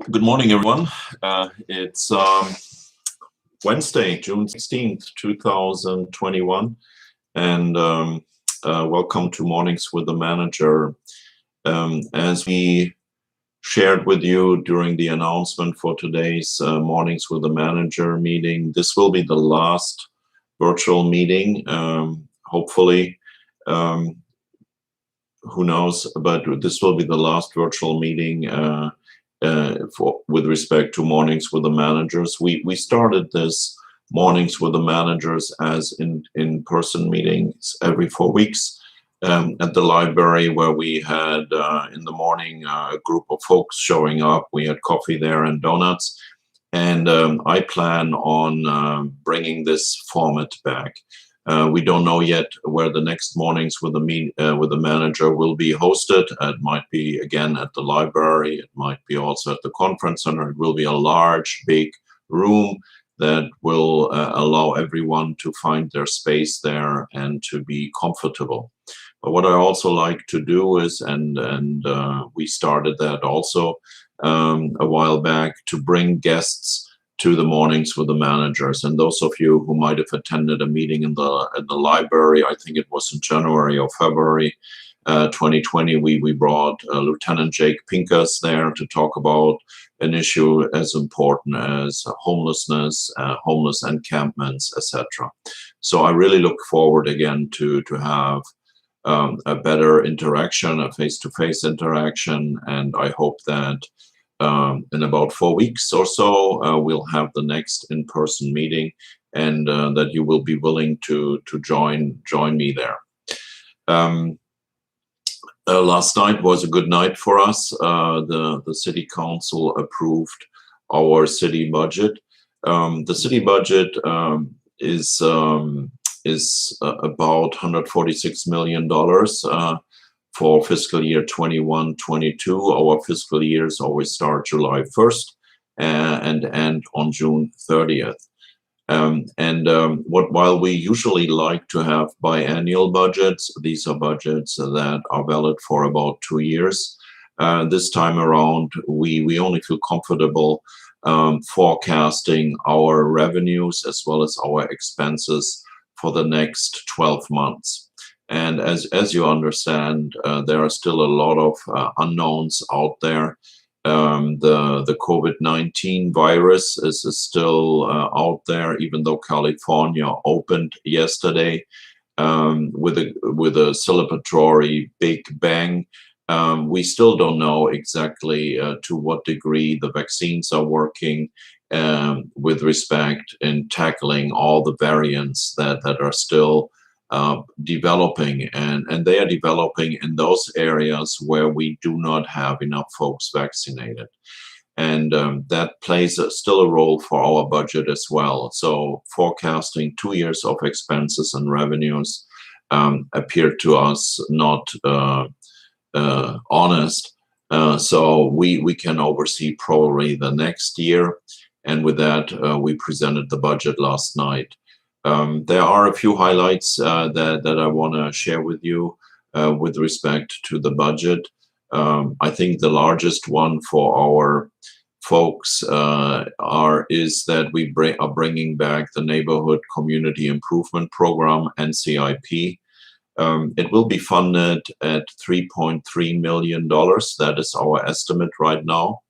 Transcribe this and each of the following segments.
Good morning, everyone. It's Wednesday, June 16th, 2021, and welcome to Mornings with the Manager. As we shared with you during the announcement for today's Mornings with the Manager meeting, this will be the last virtual meeting, hopefully. Who knows, but this will be the last virtual meeting with respect to Mornings with the Managers. We started this Mornings with the Managers as in-person meetings every 4 weeks at the library, where we had in the morning a group of folks showing up. We had coffee there and donuts, and I plan on bringing this format back. We don't know yet where the next Mornings with the Manager will be hosted. It might be again at the library. It might be also at the conference center. It will be a large, big room that will allow everyone to find their space there and to be comfortable. But what I also like to do is, and we started that also a while back, to bring guests to the Mornings with the Managers. And those of you who might have attended a meeting at the library, I think it was in January or February 2020, we brought Lieutenant Jake Pincus there to talk about an issue as important as homelessness, homeless encampments, etc. So I really look forward again to have a better interaction, a face-to-face interaction, and I hope that in about 4 weeks or so, we'll have the next in-person meeting, and that you will be willing to join me there. Last night was a good night for us. The City Council approved our city budget. The city budget is about $146 million. For fiscal year 21-22, our fiscal years always start July 1st and end on June 30th. While we usually like to have biannual budgets, these are budgets that are valid for about 2 years. This time around, we only feel comfortable forecasting our revenues as well as our expenses for the next 12 months. And as you understand, there are still a lot of unknowns out there. The COVID-19 virus is still out there, even though California opened yesterday with a celebratory big bang. We still don't know exactly to what degree the vaccines are working with respect in tackling all the variants that are still developing, and they are developing in those areas where we do not have enough folks vaccinated, and that plays still a role for our budget as well. So forecasting 2 years of expenses and revenues appear to us not honest, so we can oversee probably the next year, and with that we presented the budget last night. There are a few highlights that I want to share with you with respect to the budget. I think the largest one for our folks is that we are bringing back the Neighborhood Community Improvement Program, NCIP. It will be funded at $3.3 million. That is our estimate right now.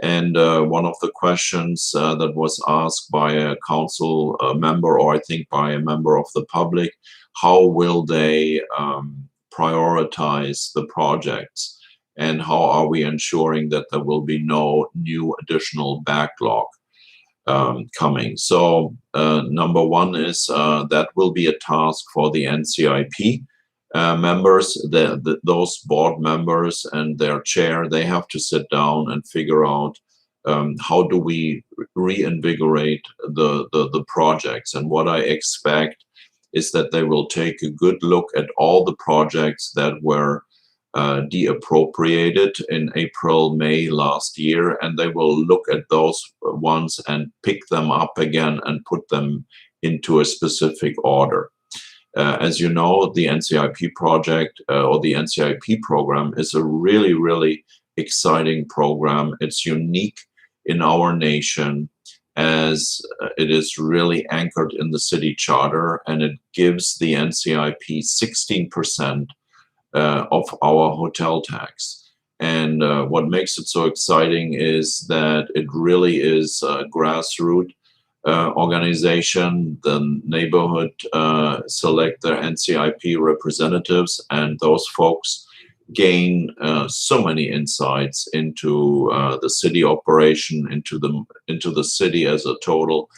And one of the questions that was asked by a council member, or I think by a member of the public, how will they prioritize the projects? And how are we ensuring that there will be no new additional backlog coming? So number one is that will be a task for the NCIP members. Those board members and their chair, they have to sit down and figure out how do we reinvigorate the projects. And what I expect is that they will take a good look at all the projects that were deappropriated in April, May last year, and they will look at those ones and pick them up again and put them into a specific order. As you know, the NCIP project or the NCIP program is a really, really exciting program. It's unique in our nation, as it is really anchored in the city charter, and it gives the NCIP 16% of our hotel tax. And what makes it so exciting is that it really is a grassroots organization. The neighborhood select their NCIP representatives, and those folks gain so many insights into the city operation, into the city as a total.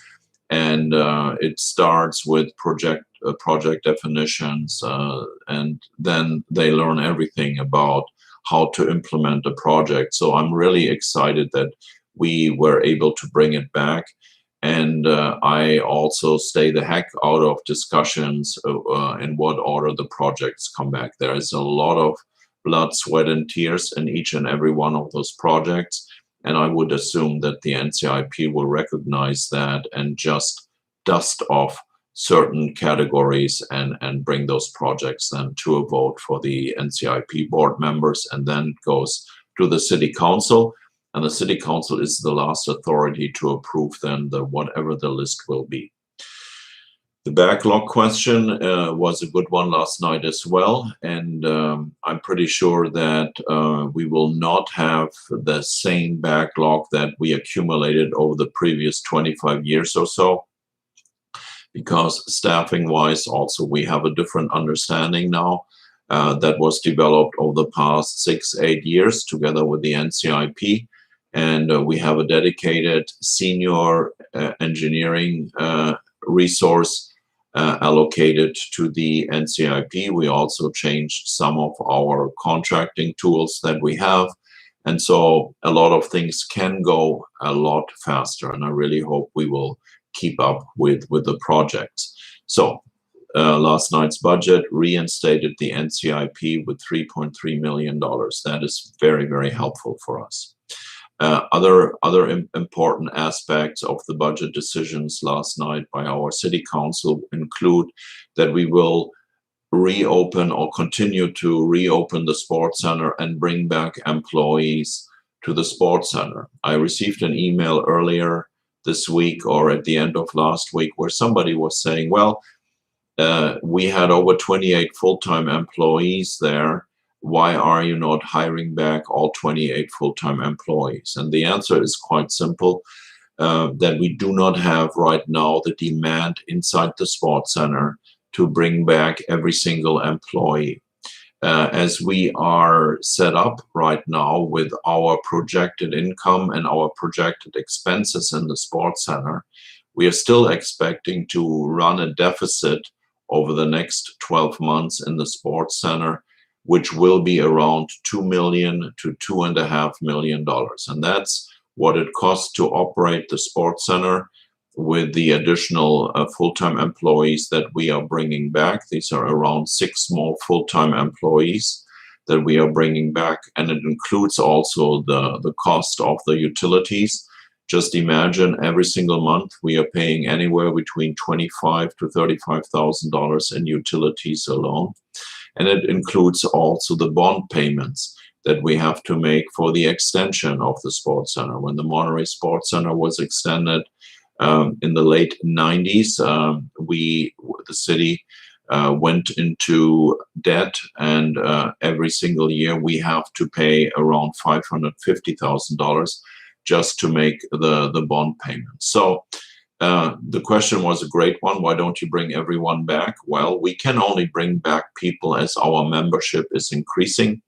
And it starts with project definitions, and then they learn everything about how to implement a project. So I'm really excited that we were able to bring it back. And I also stay the heck out of discussions in what order the projects come back. There is a lot of blood, sweat, and tears in each and every one of those projects. And I would assume that the NCIP will recognize that and just dust off certain categories and bring those projects then to a vote for the NCIP board members, and then it goes to the city council. And the city council is the last authority to approve then whatever the list will be. The backlog question was a good one last night as well, and I'm pretty sure that we will not have the same backlog that we accumulated over the previous 25 years or so, because staffing-wise also we have a different understanding now that was developed over the past 6-8 years together with the NCIP, and we have a dedicated senior engineering resource allocated to the NCIP. We also changed some of our contracting tools that we have. And so a lot of things can go a lot faster. And I really hope we will keep up with the projects. So last night's budget reinstated the NCIP with $3.3 million. That is very, very helpful for us. Other important aspects of the budget decisions last night by our city council include that we will reopen or continue to reopen the sports center and bring back employees to the sports center. I received an email earlier this week or at the end of last week where somebody was saying, well, we had over 28 full-time employees there. Why are you not hiring back all 28 full-time employees? And the answer is quite simple, that we do not have right now the demand inside the sports center to bring back every single employee. As we are set up right now with our projected income and our projected expenses in the sports center, we are still expecting to run a deficit over the next 12 months in the sports center, which will be around $2 million to $2.5 million. And that's what it costs to operate the sports center with the additional full-time employees that we are bringing back. These are around 6 more full-time employees that we are bringing back. And it includes also the cost of the utilities. Just imagine every single month we are paying anywhere between $25,000 to $35,000 in utilities alone. And it includes also the bond payments that we have to make for the extension of the sports center. When the Monterey Sports Center was extended in the late 90s, the city went into debt, and every single year we have to pay around $550,000 just to make the bond payment. So the question was a great one. Why don't you bring everyone back? Well, we can only bring back people as our membership is increasing,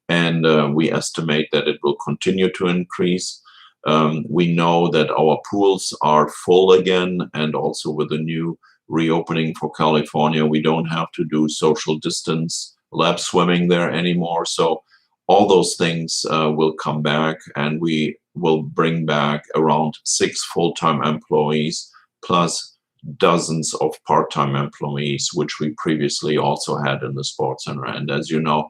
and we estimate that it will continue to increase. We know that our pools are full again, and also with the new reopening for California, we don't have to do social distance lap swimming there anymore. So all those things will come back, and we will bring back around 6 full-time employees plus dozens of part-time employees, which we previously also had in the sports center. And as you know,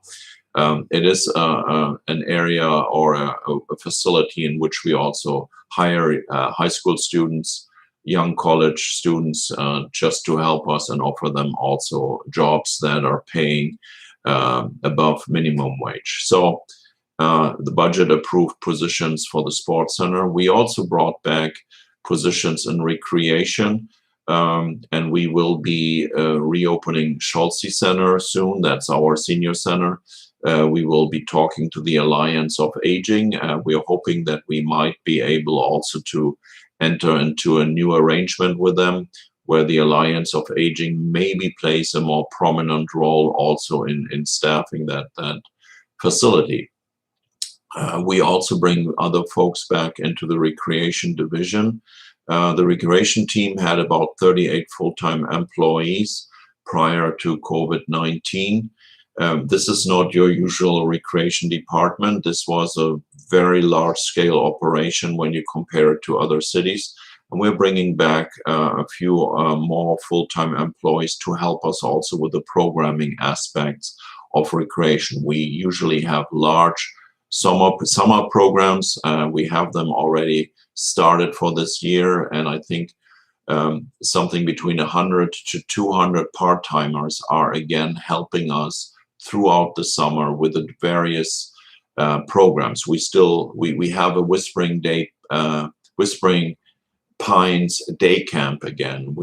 it is an area or a facility in which we also hire high school students, young college students, just to help us and offer them also jobs that are paying above minimum wage. So the budget approved positions for the sports center. We also brought back positions in recreation, and we will be reopening Scholze Center soon. That's our senior center. We will be talking to the Alliance of Aging. We are hoping that we might be able also to enter into a new arrangement with them, where the Alliance of Aging maybe plays a more prominent role also in staffing that facility. We also bring other folks back into the recreation division. The recreation team had about 38 full-time employees prior to COVID-19. This is not your usual recreation department. This was a very large-scale operation when you compare it to other cities. And we're bringing back a few more full-time employees to help us also with the programming aspects of recreation. We usually have large summer programs. We have them already started for this year, and I think something between 100 to 200 part-timers are again helping us throughout the summer with the various programs. We have a Whispering Pines day camp again.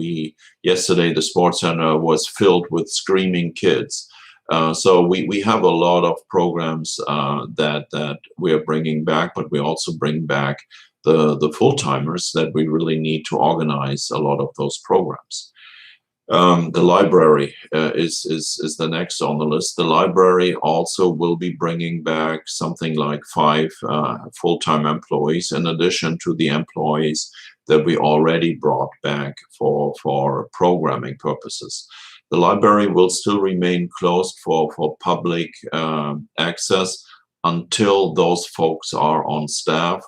Yesterday the sports center was filled with screaming kids. So we have a lot of programs that we are bringing back, but we also bring back the full-timers that we really need to organize a lot of those programs. The library is the next on the list. The library also will be bringing back something like 5 full-time employees in addition to the employees that we already brought back for programming purposes. The library will still remain closed for public access until those folks are on staff.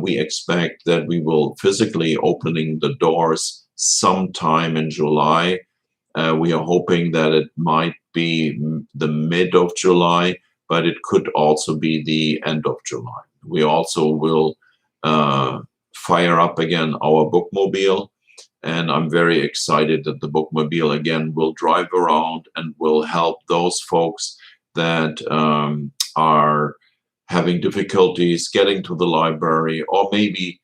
We expect that we will physically opening the doors sometime in July. We are hoping that it might be the mid of July, but it could also be the end of July. We also will fire up again our bookmobile. And I'm very excited that the bookmobile again will drive around and will help those folks that are having difficulties getting to the library, or maybe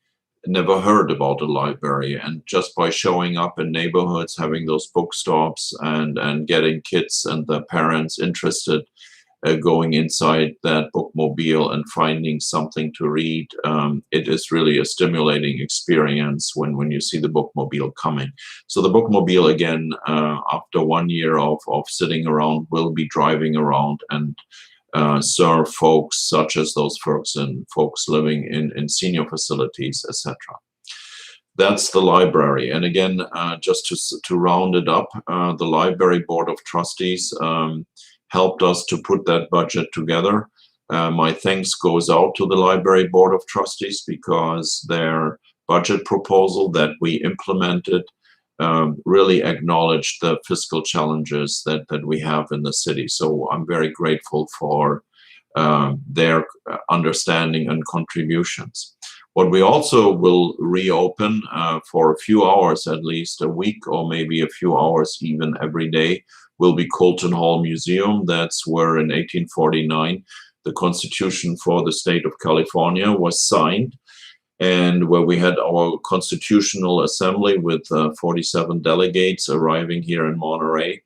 never heard about the library. And just by showing up in neighborhoods, having those bookstops and getting kids and their parents interested, going inside that bookmobile and finding something to read, it is really a stimulating experience when you see the bookmobile coming. So the bookmobile again, after 1 year of sitting around, will be driving around and serve folks such as those folks living in senior facilities, etc. That's the library. And again, just to round it up, the library board of trustees helped us to put that budget together. My thanks goes out to the library board of trustees, because their budget proposal that we implemented really acknowledged the fiscal challenges that we have in the city. So I'm very grateful for their understanding and contributions. What we also will reopen for a few hours, at least a week, or maybe a few hours even every day, will be Colton Hall Museum. That's where in 1849 the Constitution for the state of California was signed, and where we had our constitutional assembly with 47 delegates arriving here in Monterey.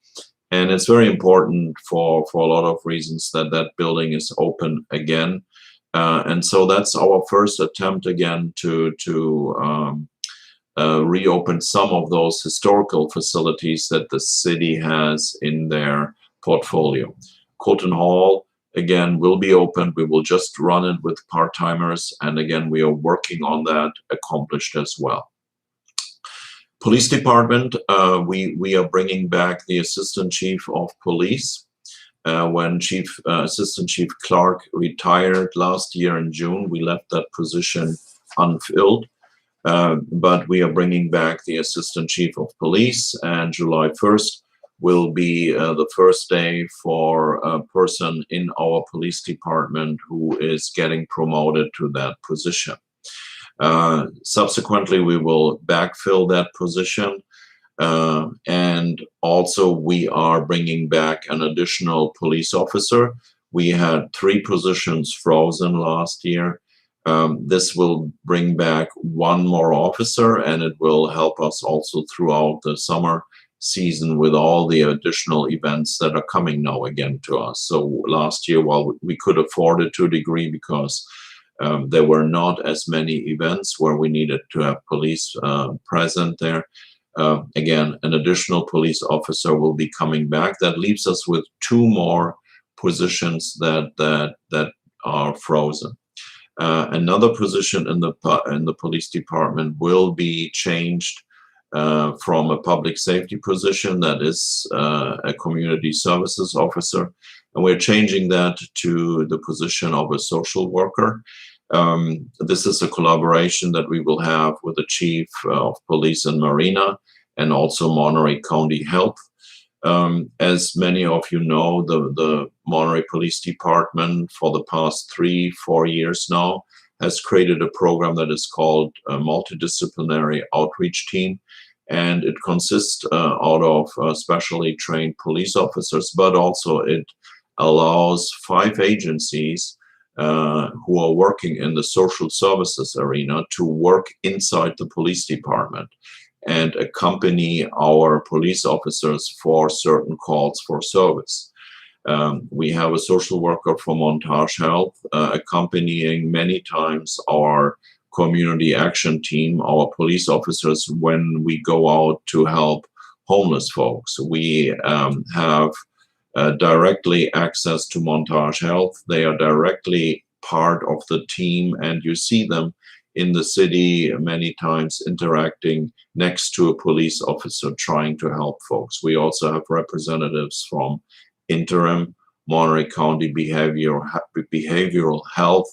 And it's very important for a lot of reasons that building is open again. And so that's our first attempt again to reopen some of those historical facilities that the city has in their portfolio. Colton Hall, again, will be open. We will just run it with part-timers. And again, we are working on that, accomplished as well. Police department, we are bringing back the assistant chief of police. When Assistant Chief Clark retired last year in June, we left that position unfilled. But we are bringing back the Assistant Chief of Police, and July 1st will be the first day for a person in our police department who is getting promoted to that position. Subsequently, we will backfill that position. And also we are bringing back an additional police officer. We had 3 positions frozen last year. This will bring back 1 more officer, and it will help us also throughout the summer season with all the additional events that are coming now again to us. So last year, while we could afford it to a degree because there were not as many events where we needed to have police present there. Again, an additional police officer will be coming back. That leaves us with 2 more positions that are frozen. Another position in the police department will be changed from a public safety position, that is a community services officer, and we're changing that to the position of a social worker. This is a collaboration that we will have with the chief of police in Marina and also Monterey County Health. As many of you know, the Monterey Police Department for the past 3-4 years now has created a program that is called a Multi-Disciplinary Outreach Team. And it consists out of specially trained police officers, but also it allows 5 agencies who are working in the social services arena to work inside the police department and accompany our police officers for certain calls for service. We have a social worker from Montage Health accompanying many times our community action team, our police officers, when we go out to help homeless folks. We have directly access to Montage Health. They are directly part of the team, and you see them in the city many times interacting next to a police officer trying to help folks. We also have representatives from Interim, Monterey County Behavioral Health.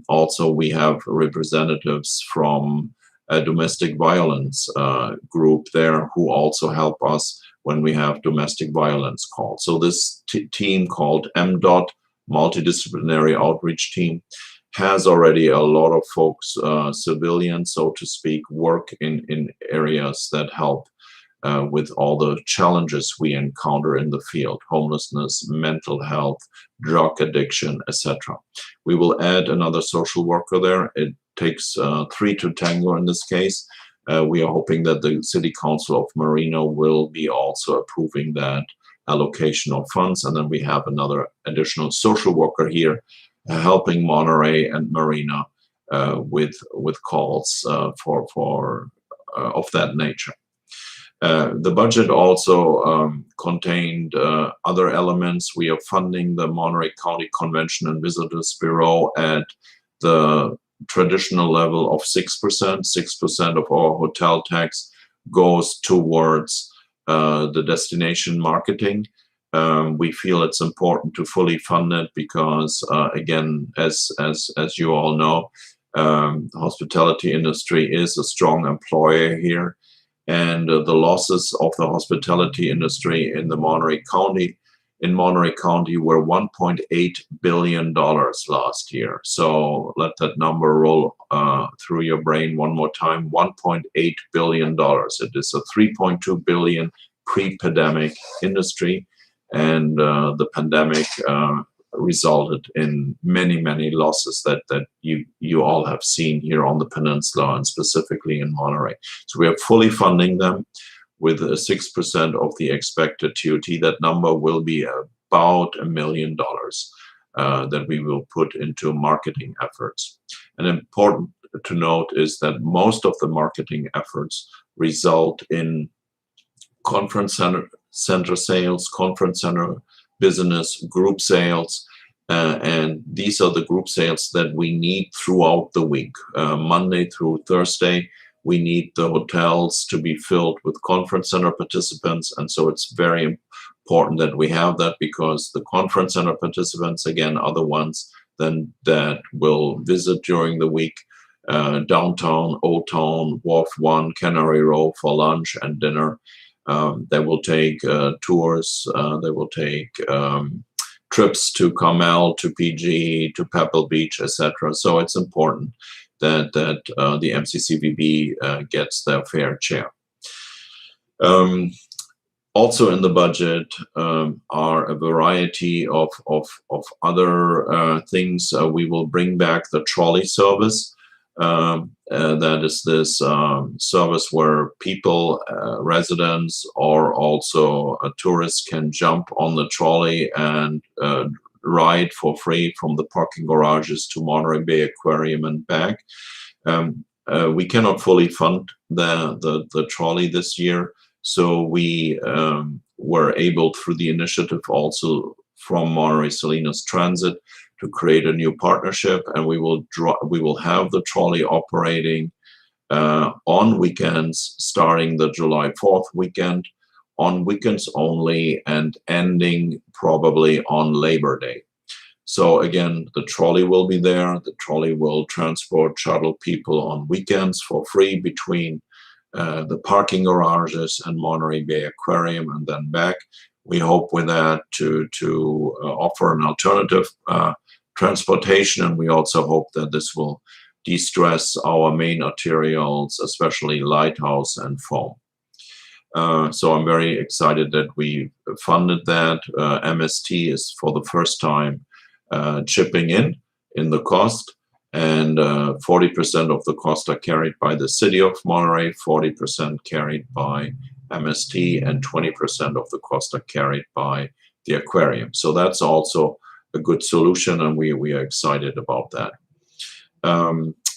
Also, we have representatives from a domestic violence group there who also help us when we have domestic violence calls. So this team called MDOT, Multidisciplinary Outreach Team, has already a lot of folks, civilians, so to speak, work in areas that help with all the challenges we encounter in the field: homelessness, mental health, drug addiction, etc. We will add another social worker there. It takes 3 to tango in this case. We are hoping that the City Council of Marina will be also approving that allocation of funds. And then we have another additional social worker here helping Monterey and Marina with calls of that nature. The budget also contained other elements. We are funding the Monterey County Convention and Visitors Bureau at the traditional level of 6%. 6% of our hotel tax goes towards the destination marketing. We feel it's important to fully fund it because, again, as you all know, the hospitality industry is a strong employer here. And the losses of the hospitality industry in Monterey County were $1.8 billion last year. So let that number roll through your brain one more time: $1.8 billion. It is a $3.2 billion pre-pandemic industry, and the pandemic resulted in many losses that you all have seen here on the peninsula and specifically in Monterey. So we are fully funding them with 6% of the expected TOT. That number will be about $1 million that we will put into marketing efforts. And important to note is that most of the marketing efforts result in conference center sales, conference center business, group sales, and these are the group sales that we need throughout the week. Monday through Thursday, we need the hotels to be filled with conference center participants, and so it's very important that we have that, because the conference center participants, again, are the ones then that will visit during the week downtown, Old Town, Wharf 1, Canary Row for lunch and dinner. They will take tours, they will take trips to Carmel, to PG, to Pebble Beach, etc. So it's important that the MCCVB gets their fair share. Also in the budget are a variety of other things. We will bring back the trolley service. That is this service where people, residents, or also tourists can jump on the trolley and ride for free from the parking garages to Monterey Bay Aquarium and back. We cannot fully fund the trolley this year, so we were able, through the initiative also from Monterey Salinas Transit, to create a new partnership, and we will have the trolley operating on weekends, starting the July 4th weekend, on weekends only, and ending probably on Labor Day. So again, the trolley will be there. The trolley will transport shuttle people on weekends for free between the parking garages and Monterey Bay Aquarium and then back. We hope with that to offer an alternative transportation, and we also hope that this will de-stress our main arterials, especially Lighthouse and Foam. So I'm very excited that we funded that. MST is for the first time chipping in the cost, and 40% of the cost are carried by the city of Monterey, 40% carried by MST, and 20% of the cost are carried by the aquarium. So that's also a good solution, and we are excited about that.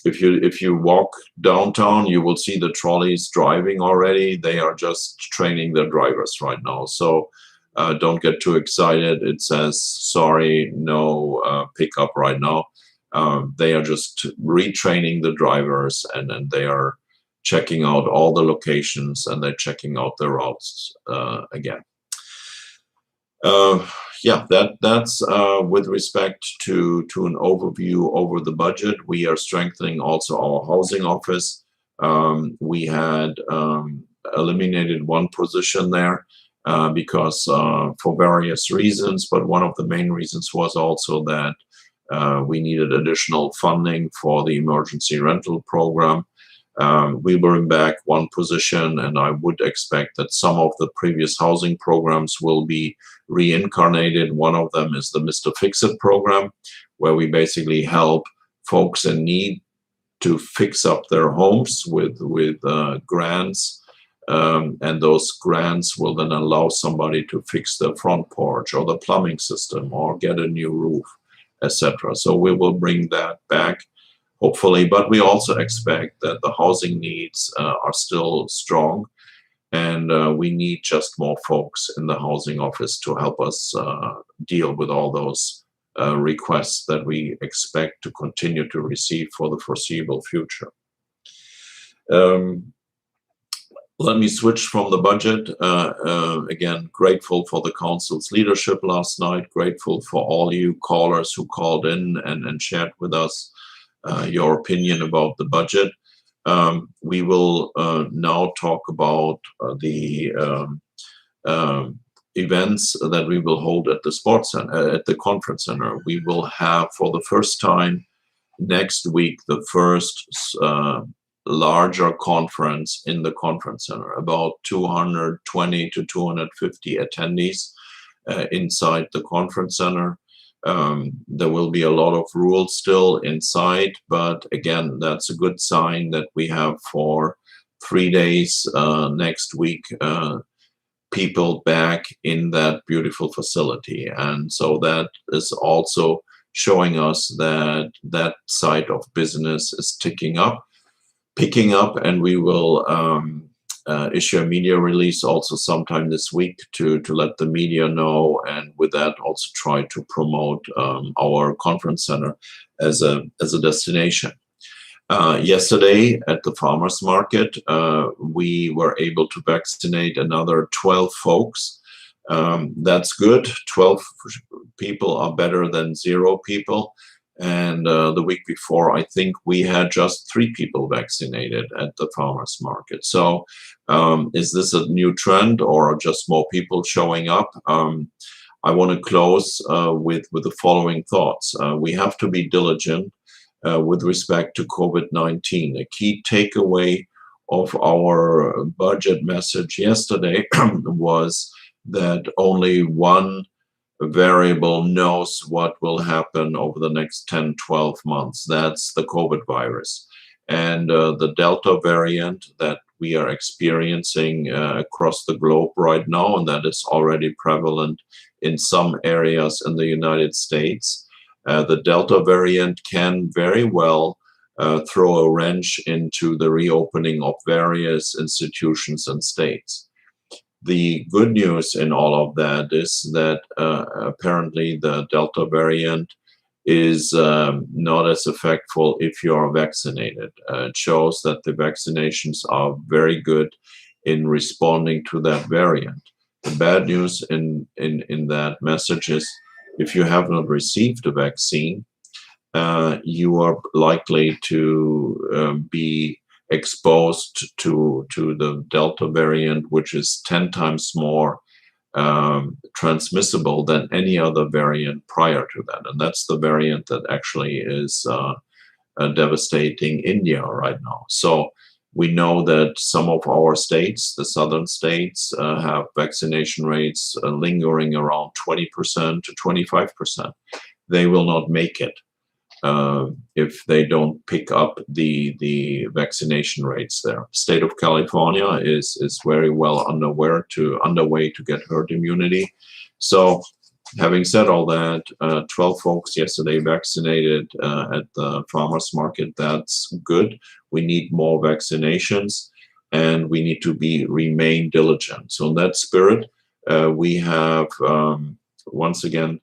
If you walk downtown, you will see the trolleys driving already. They are just training their drivers right now. So don't get too excited. It says, sorry, no pickup right now. They are just retraining the drivers, and they are checking out all the locations, and they're checking out the routes again. Yeah, that's with respect to an overview over the budget. We are strengthening also our housing office. We had eliminated one position there because for various reasons, but one of the main reasons was also that we needed additional funding for the emergency rental program. We bring back one position, and I would expect that some of the previous housing programs will be reincarnated. One of them is the Mr. Fix-It program, where we basically help folks in need to fix up their homes with grants, and those grants will then allow somebody to fix the front porch or the plumbing system or get a new roof, etc. So we will bring that back, hopefully, but we also expect that the housing needs are still strong, and we need just more folks in the housing office to help us deal with all those requests that we expect to continue to receive for the foreseeable future. Let me switch from the budget. Again, grateful for the council's leadership last night, grateful for all you callers who called in and shared with us your opinion about the budget. We will now talk about the events that we will hold at the sports center, at the conference center. We will have, for the first time next week, the first larger conference in the conference center, about 220 to 250 attendees inside the conference center. There will be a lot of rules still inside, but again, that's a good sign that we have for 3 days next week people back in that beautiful facility. And so that is also showing us that that side of business is picking up, and we will issue a media release also sometime this week to let the media know, and with that also try to promote our conference center as a destination. Yesterday at the farmers market, we were able to vaccinate another 12 folks. That's good. 12 people are better than 0 people. And the week before, I think we had just 3 people vaccinated at the farmers market. So is this a new trend or just more people showing up? I want to close with the following thoughts. We have to be diligent with respect to COVID-19. A key takeaway of our budget message yesterday was that only one variable knows what will happen over the next 10, 12 months. That's the COVID virus. And the Delta variant that we are experiencing across the globe right now, and that is already prevalent in some areas in the United States. The Delta variant can very well throw a wrench into the reopening of various institutions and states. The good news in all of that is that apparently the Delta variant is not as effectful if you are vaccinated. It shows that the vaccinations are very good in responding to that variant. The bad news in that message is if you have not received a vaccine, you are likely to be exposed to the Delta variant, which is 10 times more transmissible than any other variant prior to that. And that's the variant that actually is devastating India right now. So we know that some of our states, the southern states, have vaccination rates lingering around 20% to 25%. They will not make it if they don't pick up the vaccination rates there. State of California is very well underway to get herd immunity. So having said all that, 12 folks yesterday vaccinated at the farmers market. That's good. We need more vaccinations and we need to remain diligent. So in that spirit, we have once again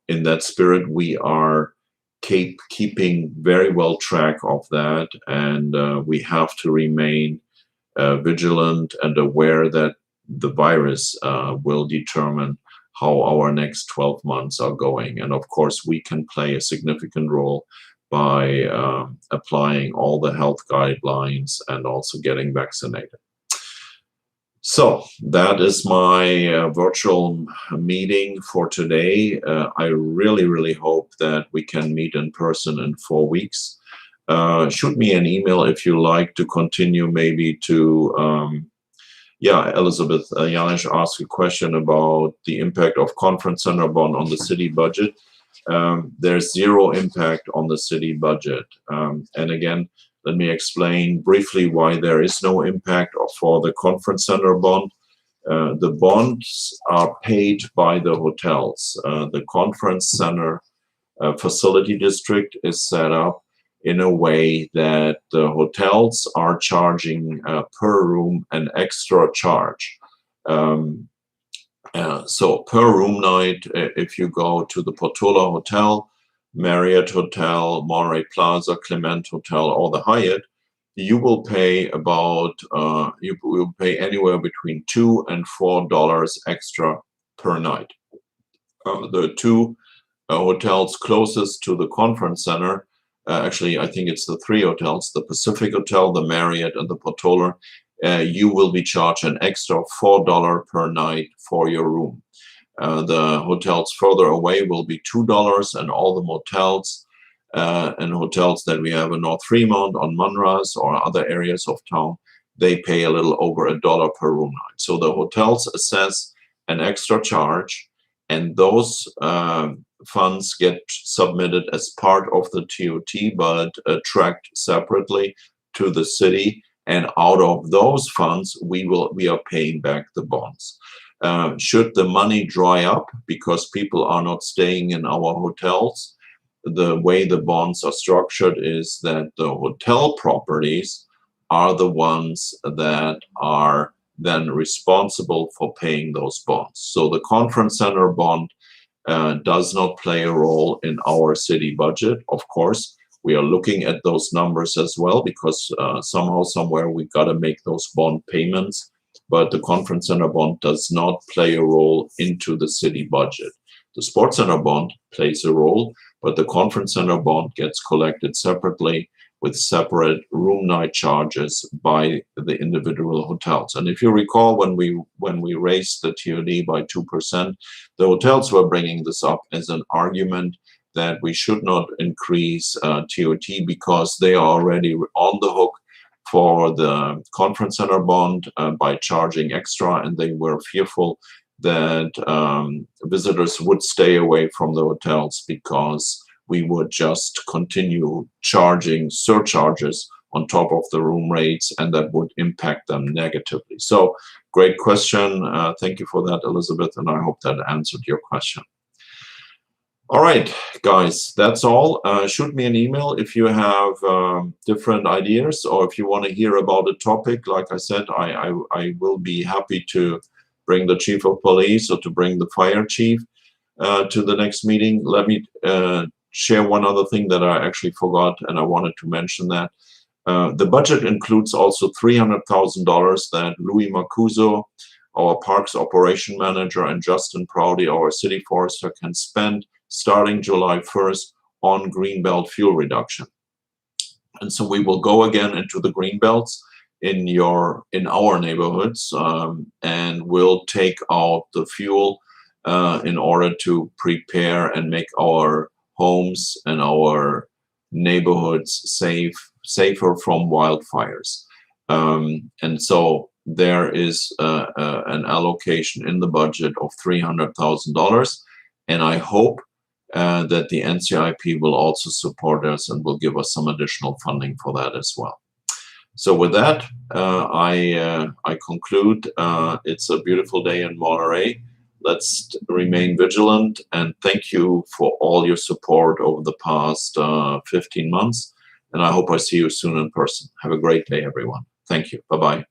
in that spirit, we are keeping very well track of that, and we have to remain vigilant and aware that the virus will determine how our next 12 months are going. And of course, we can play a significant role by applying all the health guidelines and also getting vaccinated. So that is my virtual meeting for today. I really, really hope that we can meet in person in 4 weeks. Shoot me an email if you like to continue maybe to, Elizabeth Janisch asked a question about the impact of conference center bond on the city budget. There's zero impact on the city budget. And again, let me explain briefly why there is no impact for the conference center bond. The bonds are paid by the hotels. The conference center facility district is set up in a way that the hotels are charging per room an extra charge. So per room night, if you go to the Portola Hotel, Marriott Hotel, Monterey Plaza, Clement Hotel, or the Hyatt, you will pay anywhere between $2 and $4 extra per night. The two hotels closest to the conference center, actually, I think it's the three hotels, the Pacific Hotel, the Marriott, and the Portola, you will be charged an extra $4 per night for your room. The hotels further away will be $2, and all the motels and hotels that we have in North Fremont, on Monraz, or other areas of town, they pay a little over $1 per room night. So the hotels assess an extra charge, and those funds get submitted as part of the TOT, but tracked separately to the city. And out of those funds, we are paying back the bonds. Should the money dry up because people are not staying in our hotels, the way the bonds are structured is that the hotel properties are the ones that are then responsible for paying those bonds. So the conference center bond does not play a role in our city budget. Of course, we are looking at those numbers as well because somehow, somewhere, we've got to make those bond payments. But the conference center bond does not play a role into the city budget. The sports center bond plays a role, but the conference center bond gets collected separately with separate room night charges by the individual hotels. And if you recall, when we raised the TOD by 2%, the hotels were bringing this up as an argument that we should not increase TOT because they are already on the hook for the conference center bond by charging extra, and they were fearful that visitors would stay away from the hotels because we would just continue charging surcharges on top of the room rates, and that would impact them negatively. So great question. Thank you for that, Elizabeth, and I hope that answered your question. All right, guys, that's all. Shoot me an email if you have different ideas, or if you want to hear about a topic. Like I said, I will be happy to bring the chief of police or to bring the fire chief to the next meeting. Let me share one other thing that I actually forgot, and I wanted to mention that. The budget includes also $300,000 that Louis Macuso, our Parks Operation Manager, and Justin Proudy, our City Forester, can spend starting July 1st on greenbelt fuel reduction. And so we will go again into the greenbelts in our neighborhoods, and we'll take out the fuel in order to prepare and make our homes and our neighborhoods safer from wildfires. And so there is an allocation in the budget of $300,000, and I hope that the NCIP will also support us and will give us some additional funding for that as well. So with that, I conclude. It's a beautiful day in Monterey. Let's remain vigilant, and thank you for all your support over the past 15 months. And I hope I see you soon in person. Have a great day, everyone. Thank you. Bye-bye.